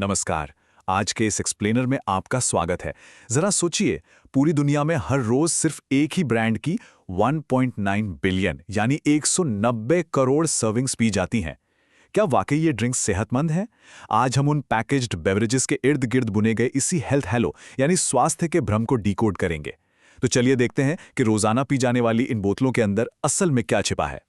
नमस्कार। आज के इस एक्सप्लेनर में आपका स्वागत है। जरा सोचिए, पूरी दुनिया में हर रोज सिर्फ एक ही ब्रांड की 1.9 बिलियन यानी 190 करोड़ सर्विंग्स पी जाती हैं। क्या वाकई ये ड्रिंक्स सेहतमंद हैं? आज हम उन पैकेज्ड बेवरेजेस के इर्द गिर्द बुने गए इसी हेल्थ हेलो यानी स्वास्थ्य के भ्रम को डिकोड करेंगे। तो चलिए देखते हैं कि रोजाना पी जाने वाली इन बोतलों के अंदर असल में क्या छिपा है।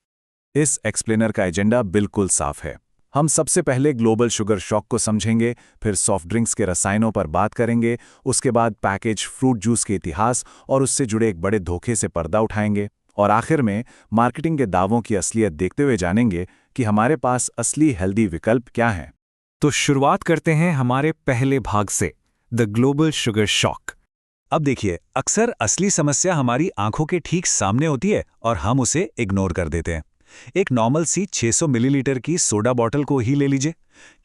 इस एक्सप्लेनर का एजेंडा बिल्कुल साफ है। हम सबसे पहले ग्लोबल शुगर शॉक को समझेंगे, फिर सॉफ्ट ड्रिंक्स के रसायनों पर बात करेंगे, उसके बाद पैकेज फ्रूट जूस के इतिहास और उससे जुड़े एक बड़े धोखे से पर्दा उठाएंगे, और आखिर में मार्केटिंग के दावों की असलियत देखते हुए जानेंगे कि हमारे पास असली हेल्दी विकल्प क्या हैं। तो शुरुआत करते हैं हमारे पहले भाग से, द ग्लोबल शुगर शॉक। अब देखिए, अक्सर असली समस्या हमारी आंखों के ठीक सामने होती है और हम उसे इग्नोर कर देते हैं। एक नॉर्मल सी 600 मिलीलीटर की सोडा बॉटल को ही ले लीजिए।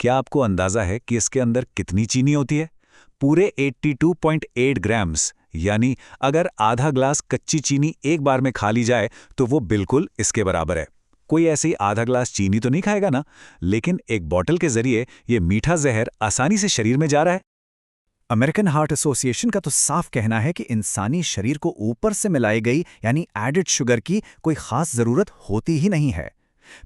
क्या आपको अंदाजा है कि इसके अंदर कितनी चीनी होती है? पूरे 82.8 ग्राम्स, यानी अगर आधा ग्लास कच्ची चीनी एक बार में खा ली जाए तो वो बिल्कुल इसके बराबर है। कोई ऐसे ही आधा ग्लास चीनी तो नहीं खाएगा ना, लेकिन एक बॉटल के जरिए ये मीठा जहर आसानी से शरीर में जा रहा है। अमेरिकन हार्ट एसोसिएशन का तो साफ कहना है कि इंसानी शरीर को ऊपर से मिलाई गई यानी एडेड शुगर की कोई खास जरूरत होती ही नहीं है।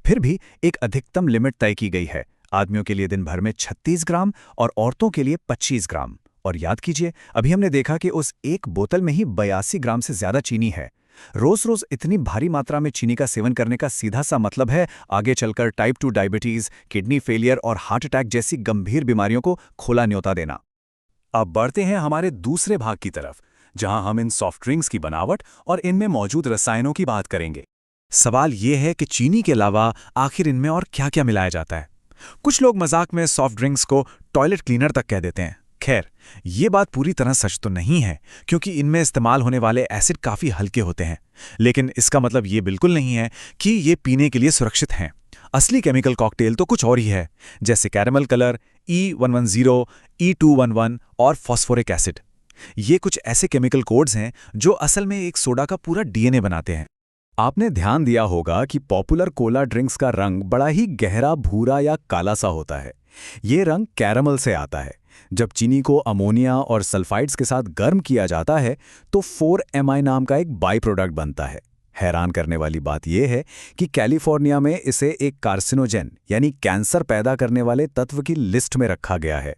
फिर भी एक अधिकतम लिमिट तय की गई है। आदमियों के लिए दिन भर में 36 ग्राम और औरतों के लिए 25 ग्राम। और याद कीजिए, अभी हमने देखा कि उस एक बोतल में ही 82 ग्राम से ज्यादा चीनी है। रोज रोज इतनी भारी मात्रा में चीनी का सेवन करने का सीधा सा मतलब है आगे चलकर टाइप 2 डायबिटीज, किडनी फेलियर और हार्ट अटैक जैसी गंभीर बीमारियों को खोला न्योता देना। अब बढ़ते हैं हमारे दूसरे भाग की तरफ, जहां हम इन सॉफ्ट ड्रिंक्स की बनावट और इनमें मौजूद रसायनों की बात करेंगे। सवाल ये है कि चीनी के अलावा आखिर इनमें और क्या-क्या मिलाया जाता है। कुछ लोग मजाक में सॉफ्ट ड्रिंक्स को टॉयलेट क्लीनर तक कह देते हैं। खैर, ये बात पूरी तरह सच तो नहीं है, क्योंकि इनमें इस्तेमाल होने वाले एसिड काफी हल्के होते हैं। लेकिन इसका मतलब ये बिल्कुल नहीं है कि ये पीने के लिए सुरक्षित हैं। असली केमिकल कॉकटेल तो कुछ और ही है, जैसे कैरेमल कलर, E110, E211 और फॉस्फोरिक एसिड। ये कुछ ऐसे केमिकल कोड्स हैं जो असल में एक सोडा का पूरा डीएनए बनाते हैं। आपने ध्यान दिया होगा कि पॉपुलर कोला ड्रिंक्स का रंग बड़ा ही गहरा भूरा या काला सा होता है। ये रंग कैरामल से आता है। जब चीनी को अमोनिया और सल्फाइड्स के साथ गर्म किया जाता है तो 4-MI नाम का एक बाई प्रोडक्ट बनता है। हैरान करने वाली बात यह है कि कैलिफोर्निया में इसे एक कार्सिनोजेन यानी कैंसर पैदा करने वाले तत्व की लिस्ट में रखा गया है।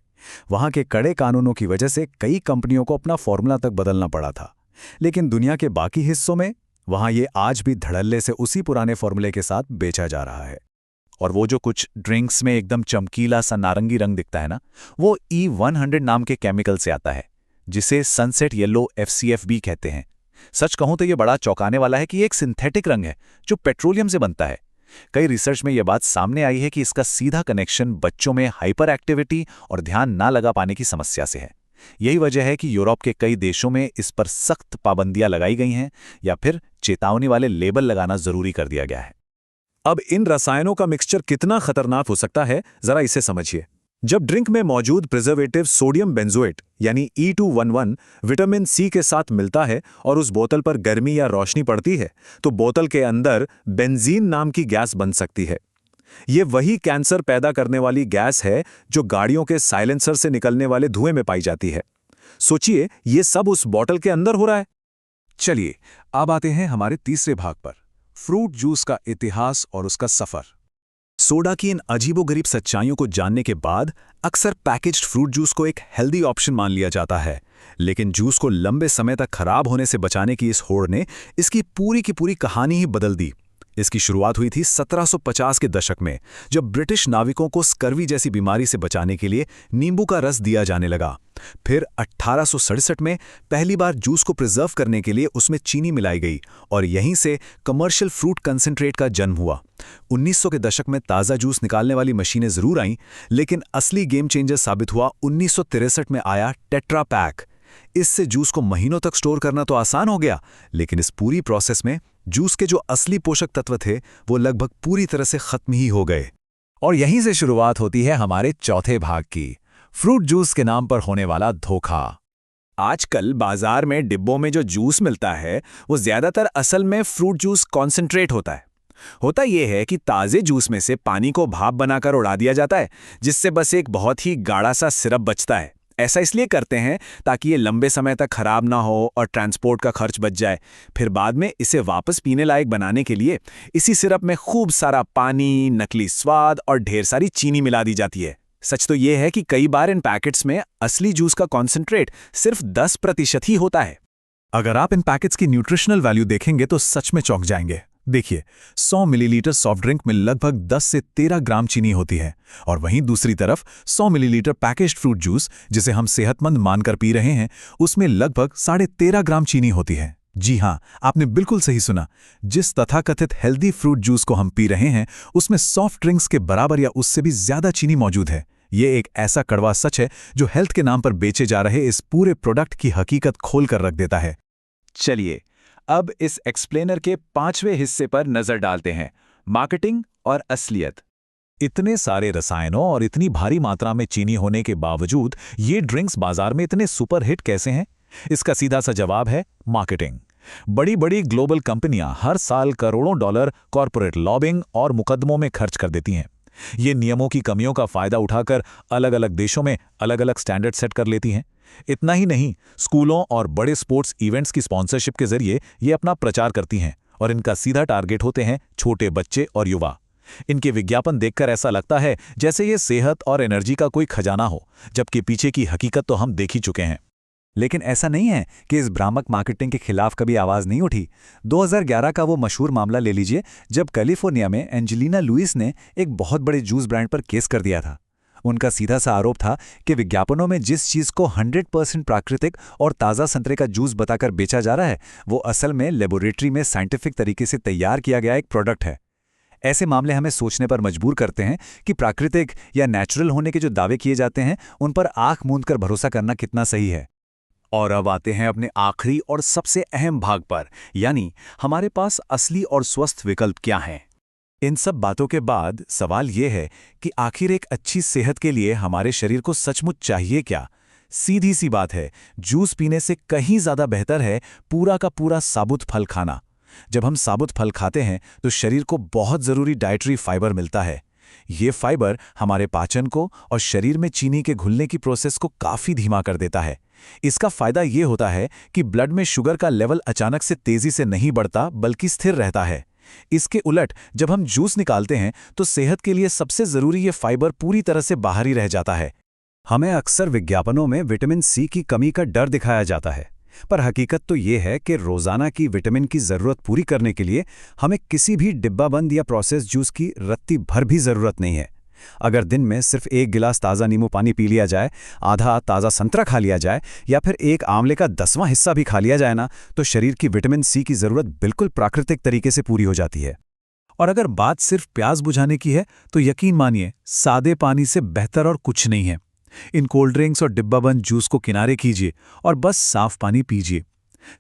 वहां के कड़े कानूनों की वजह से कई कंपनियों को अपना फॉर्मूला तक बदलना पड़ा था। लेकिन दुनिया के बाकी हिस्सों में वहां ये आज भी धड़ल्ले से उसी पुराने फॉर्मूले के साथ बेचा जा रहा है। और वो जो कुछ ड्रिंक्स में एकदम चमकीला सा नारंगी रंग दिखता है ना, वो E100 नाम के केमिकल से आता है, जिसे सनसेट येलो FCF भी कहते हैं। सच कहूं तो ये बड़ा चौंकाने वाला है कि ये एक सिंथेटिक रंग है जो पेट्रोलियम से बनता है। कई रिसर्च में यह बात सामने आई है कि इसका सीधा कनेक्शन बच्चों में हाइपर एक्टिविटी और ध्यान ना लगा पाने की समस्या से है। यही वजह है कि यूरोप के कई देशों में इस पर सख्त पाबंदियां लगाई गई हैं या फिर चेतावनी वाले लेबल लगाना जरूरी कर दिया गया है। अब इन रसायनों का मिक्सचर कितना खतरनाक हो सकता है, जरा इसे समझिए। जब ड्रिंक में मौजूद प्रिजर्वेटिव सोडियम बेंजोएट यानी E211 विटामिन C के साथ मिलता है और उस बोतल पर गर्मी या रोशनी पड़ती है, तो बोतल के अंदर बेंजीन नाम की गैस बन सकती है। ये वही कैंसर पैदा करने वाली गैस है जो गाड़ियों के साइलेंसर से निकलने वाले धुएं में पाई जाती है। सोचिए, ये सब उस बोतल के अंदर हो रहा है। चलिए, अब आते हैं हमारे तीसरे भाग पर, फ्रूट जूस का इतिहास और उसका सफर। सोडा की इन अजीबोगरीब सच्चाइयों को जानने के बाद अक्सर पैकेज्ड फ्रूट जूस को एक हेल्दी ऑप्शन मान लिया जाता है। लेकिन जूस को लंबे समय तक खराब होने से बचाने की इस होड़ ने इसकी पूरी की पूरी कहानी ही बदल दी। इसकी शुरुआत हुई थी 1750 के दशक में, जब ब्रिटिश नाविकों को स्कर्वी जैसी बीमारी से बचाने के लिए नींबू का रस दिया जाने लगा। फिर 1867 में पहली बार जूस को प्रिजर्व करने के लिए उसमें चीनी मिलाई गई और यहीं से कमर्शियल फ्रूट कंसंट्रेट का जन्म हुआ। 1900 के दशक में ताज़ा जूस निकालने वाली मशीनें जरूर आईं, लेकिन असली गेम चेंजर साबित हुआ 1963 में आया टेट्रा पैक। इससे जूस को महीनों तक स्टोर करना तो आसान हो गया, लेकिन इस पूरी प्रोसेस में जूस के जो असली पोषक तत्व थे वो लगभग पूरी तरह से खत्म ही हो गए। और यहीं से शुरुआत होती है हमारे चौथे भाग की, फ्रूट जूस के नाम पर होने वाला धोखा। आजकल बाजार में डिब्बों में जो जूस मिलता है वो ज्यादातर असल में फ्रूट जूस कॉन्सेंट्रेट होता है। होता यह है कि ताज़े जूस में से पानी को भाप बनाकर उड़ा दिया जाता है, जिससे बस एक बहुत ही गाढ़ा सा सिरप बचता है। ऐसा इसलिए करते हैं ताकि ये लंबे समय तक खराब ना हो और ट्रांसपोर्ट का खर्च बच जाए। फिर बाद में इसे वापस पीने लायक बनाने के लिए इसी सिरप में खूब सारा पानी, नकली स्वाद और ढेर सारी चीनी मिला दी जाती है। सच तो ये है कि कई बार इन पैकेट्स में असली जूस का कॉन्सेंट्रेट सिर्फ 10% ही होता है। अगर आप इन पैकेट्स की न्यूट्रिशनल वैल्यू देखेंगे तो सच में चौंक जाएंगे। देखिए, 100 मिलीलीटर सॉफ्ट ड्रिंक में लगभग 10 से 13 ग्राम चीनी होती है, और वहीं दूसरी तरफ 100 मिलीलीटर पैकेज्ड फ्रूट जूस, जिसे हम सेहतमंद मानकर पी रहे हैं, उसमें लगभग 13.5 ग्राम चीनी होती है। जी हाँ, आपने बिल्कुल सही सुना। जिस तथाकथित हेल्दी फ्रूट जूस को हम पी रहे हैं, उसमें सॉफ्ट ड्रिंक्स के बराबर या उससे भी ज्यादा चीनी मौजूद है। ये एक ऐसा कड़वा सच है जो हेल्थ के नाम पर बेचे जा रहे इस पूरे प्रोडक्ट की हकीकत खोल कर रख देता है। चलिए, अब इस एक्सप्लेनर के 5वें हिस्से पर नजर डालते हैं, मार्केटिंग और असलियत। इतने सारे रसायनों और इतनी भारी मात्रा में चीनी होने के बावजूद ये ड्रिंक्स बाजार में इतने सुपर हिट कैसे हैं? इसका सीधा सा जवाब है मार्केटिंग। बड़ी बड़ी ग्लोबल कंपनियां हर साल करोड़ों डॉलर कॉर्पोरेट लॉबिंग और मुकदमों में खर्च कर देती हैं। ये नियमों की कमियों का फायदा उठाकर अलग अलग देशों में अलग अलग स्टैंडर्ड सेट कर लेती हैं। इतना ही नहीं, स्कूलों और बड़े स्पोर्ट्स इवेंट्स की स्पॉन्सरशिप के जरिए ये अपना प्रचार करती हैं, और इनका सीधा टारगेट होते हैं छोटे बच्चे और युवा। इनके विज्ञापन देखकर ऐसा लगता है जैसे ये सेहत और एनर्जी का कोई खजाना हो, जबकि पीछे की हकीकत तो हम देख ही चुके हैं। लेकिन ऐसा नहीं है कि इस भ्रामक मार्केटिंग के खिलाफ कभी आवाज नहीं उठी। 2011 का वो मशहूर मामला ले लीजिए, जब कैलिफोर्निया में एंजेलिना लुइस ने एक बहुत बड़े जूस ब्रांड पर केस कर दिया था। उनका सीधा सा आरोप था कि विज्ञापनों में जिस चीज को 100% प्राकृतिक और ताज़ा संतरे का जूस बताकर बेचा जा रहा है, वो असल में लेबोरेटरी में साइंटिफिक तरीके से तैयार किया गया एक प्रोडक्ट है। ऐसे मामले हमें सोचने पर मजबूर करते हैं कि प्राकृतिक या नेचुरल होने के जो दावे किए जाते हैं, उन पर आंख मूंद कर भरोसा करना कितना सही है। और अब आते हैं अपने आखिरी और सबसे अहम भाग पर, यानी हमारे पास असली और स्वस्थ विकल्प क्या हैं। इन सब बातों के बाद सवाल यह है कि आखिर एक अच्छी सेहत के लिए हमारे शरीर को सचमुच चाहिए क्या? सीधी सी बात है, जूस पीने से कहीं ज्यादा बेहतर है पूरा का पूरा साबुत फल खाना। जब हम साबुत फल खाते हैं तो शरीर को बहुत जरूरी डाइटरी फाइबर मिलता है। ये फाइबर हमारे पाचन को और शरीर में चीनी के घुलने की प्रोसेस को काफी धीमा कर देता है। इसका फायदा ये होता है कि ब्लड में शुगर का लेवल अचानक से तेजी से नहीं बढ़ता, बल्कि स्थिर रहता है। इसके उलट जब हम जूस निकालते हैं तो सेहत के लिए सबसे जरूरी ये फाइबर पूरी तरह से बाहर ही रह जाता है। हमें अक्सर विज्ञापनों में विटामिन सी की कमी का डर दिखाया जाता है, पर हकीकत तो ये है कि रोजाना की विटामिन की जरूरत पूरी करने के लिए हमें किसी भी डिब्बाबंद या प्रोसेस जूस की रत्ती भर भी जरूरत नहीं है। अगर दिन में सिर्फ 1 गिलास ताज़ा नींबू पानी पी लिया जाए, आधा ताज़ा संतरा खा लिया जाए, या फिर एक आंवले का 10वां हिस्सा भी खा लिया जाए ना, तो शरीर की विटामिन सी की जरूरत बिल्कुल प्राकृतिक तरीके से पूरी हो जाती है। और अगर बात सिर्फ प्यास बुझाने की है तो यकीन मानिए, सादे पानी से बेहतर और कुछ नहीं है। इन कोल्ड ड्रिंक्स और डिब्बाबंद जूस को किनारे कीजिए और बस साफ पानी पीजिए।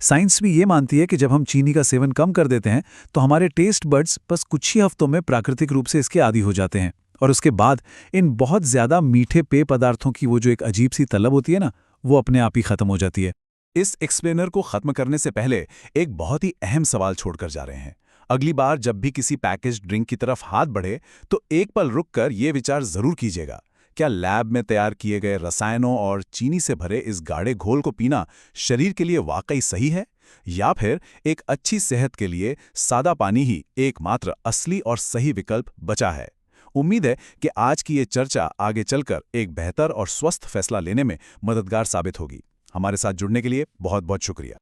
साइंस भी ये मानती है कि जब हम चीनी का सेवन कम कर देते हैं तो हमारे टेस्ट बड्स बस कुछ ही हफ्तों में प्राकृतिक रूप से इसके आदी हो जाते हैं, और उसके बाद इन बहुत ज्यादा मीठे पेय पदार्थों की वो जो एक अजीब सी तलब होती है ना, वो अपने आप ही खत्म हो जाती है। इस एक्सप्लेनर को खत्म करने से पहले एक बहुत ही अहम सवाल छोड़कर जा रहे हैं। अगली बार जब भी किसी पैकेज्ड ड्रिंक की तरफ हाथ बढ़े तो एक पल रुककर ये विचार जरूर कीजिएगा, क्या लैब में तैयार किए गए रसायनों और चीनी से भरे इस गाढ़े घोल को पीना शरीर के लिए वाकई सही है, या फिर एक अच्छी सेहत के लिए सादा पानी ही एकमात्र असली और सही विकल्प बचा है। उम्मीद है कि आज की ये चर्चा आगे चलकर एक बेहतर और स्वस्थ फैसला लेने में मददगार साबित होगी। हमारे साथ जुड़ने के लिए बहुत बहुत शुक्रिया।